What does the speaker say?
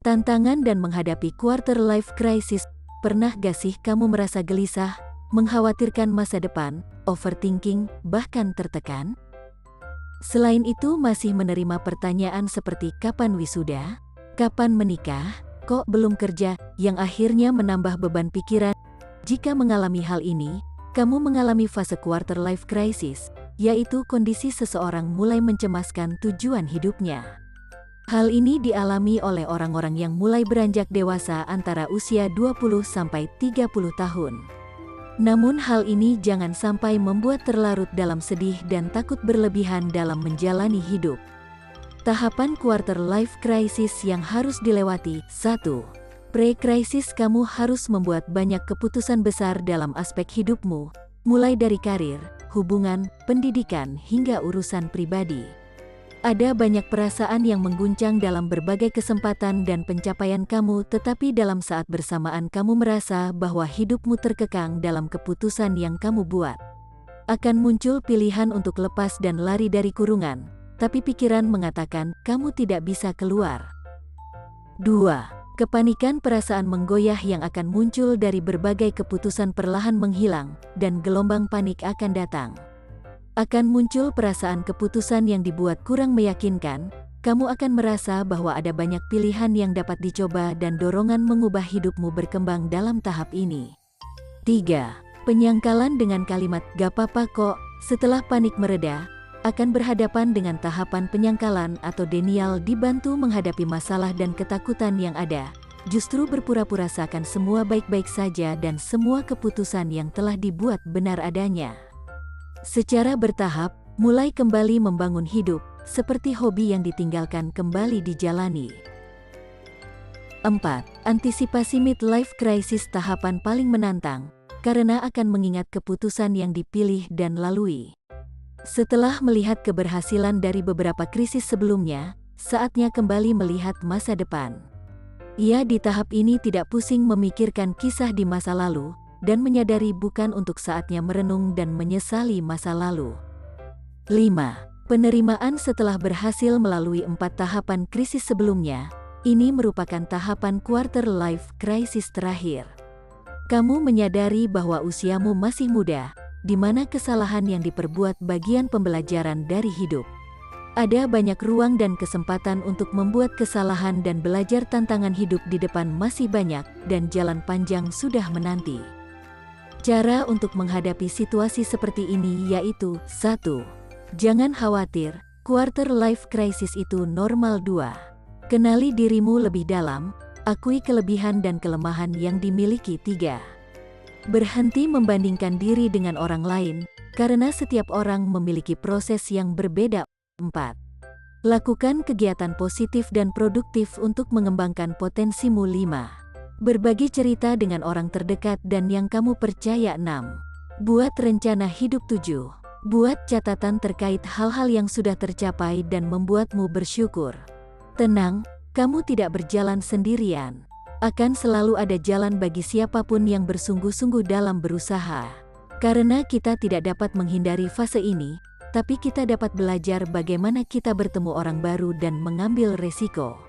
Tantangan dan menghadapi quarter life crisis. Pernah gak sih kamu merasa gelisah, mengkhawatirkan masa depan, overthinking, bahkan tertekan? Selain itu masih menerima pertanyaan seperti kapan wisuda, kapan menikah, kok belum kerja, yang akhirnya menambah beban pikiran. Jika mengalami hal ini, kamu mengalami fase quarter life crisis, yaitu kondisi seseorang mulai mencemaskan tujuan hidupnya. Hal ini dialami oleh orang-orang yang mulai beranjak dewasa antara usia 20 sampai 30 tahun. Namun hal ini jangan sampai membuat terlarut dalam sedih dan takut berlebihan dalam menjalani hidup. Tahapan quarter life crisis yang harus dilewati. 1. Pre-crisis. Kamu harus membuat banyak keputusan besar dalam aspek hidupmu, mulai dari karir, hubungan, pendidikan, hingga urusan pribadi. Ada banyak perasaan yang mengguncang dalam berbagai kesempatan dan pencapaian kamu, tetapi dalam saat bersamaan kamu merasa bahwa hidupmu terkekang dalam keputusan yang kamu buat. Akan muncul pilihan untuk lepas dan lari dari kurungan, tapi pikiran mengatakan kamu tidak bisa keluar. 2. Kepanikan. Perasaan menggoyah yang akan muncul dari berbagai keputusan perlahan menghilang, dan gelombang panik akan datang. Akan muncul perasaan keputusan yang dibuat kurang meyakinkan, kamu akan merasa bahwa ada banyak pilihan yang dapat dicoba dan dorongan mengubah hidupmu berkembang dalam tahap ini. 3. Penyangkalan dengan kalimat, "Gak apa-apa kok." Setelah panik mereda, akan berhadapan dengan tahapan penyangkalan atau denial, dibantu menghadapi masalah dan ketakutan yang ada. Justru berpura-pura seakan semua baik-baik saja dan semua keputusan yang telah dibuat benar adanya. Secara bertahap, mulai kembali membangun hidup, seperti hobi yang ditinggalkan kembali dijalani. 4. Antisipasi midlife crisis. Tahapan paling menantang, karena akan mengingat keputusan yang dipilih dan lalui. Setelah melihat keberhasilan dari beberapa krisis sebelumnya, saatnya kembali melihat masa depan. Ia di tahap ini tidak pusing memikirkan kisah di masa lalu, dan menyadari bukan untuk saatnya merenung dan menyesali masa lalu. 5. Penerimaan. Setelah berhasil melalui 4 tahapan krisis sebelumnya, ini merupakan tahapan quarter life crisis terakhir. Kamu menyadari bahwa usiamu masih muda, di mana kesalahan yang diperbuat bagian pembelajaran dari hidup. Ada banyak ruang dan kesempatan untuk membuat kesalahan dan belajar. Tantangan hidup di depan masih banyak, dan jalan panjang sudah menanti. Cara untuk menghadapi situasi seperti ini yaitu: 1. Jangan khawatir, quarter life crisis itu normal. 2. Kenali dirimu lebih dalam, akui kelebihan dan kelemahan yang dimiliki. 3. Berhenti membandingkan diri dengan orang lain, karena setiap orang memiliki proses yang berbeda. 4. Lakukan kegiatan positif dan produktif untuk mengembangkan potensimu. 5. Berbagi cerita dengan orang terdekat dan yang kamu percaya. 6. Buat rencana hidup. 7. Buat catatan terkait hal-hal yang sudah tercapai dan membuatmu bersyukur. Tenang, kamu tidak berjalan sendirian. Akan selalu ada jalan bagi siapapun yang bersungguh-sungguh dalam berusaha. Karena kita tidak dapat menghindari fase ini, tapi kita dapat belajar bagaimana kita bertemu orang baru dan mengambil resiko.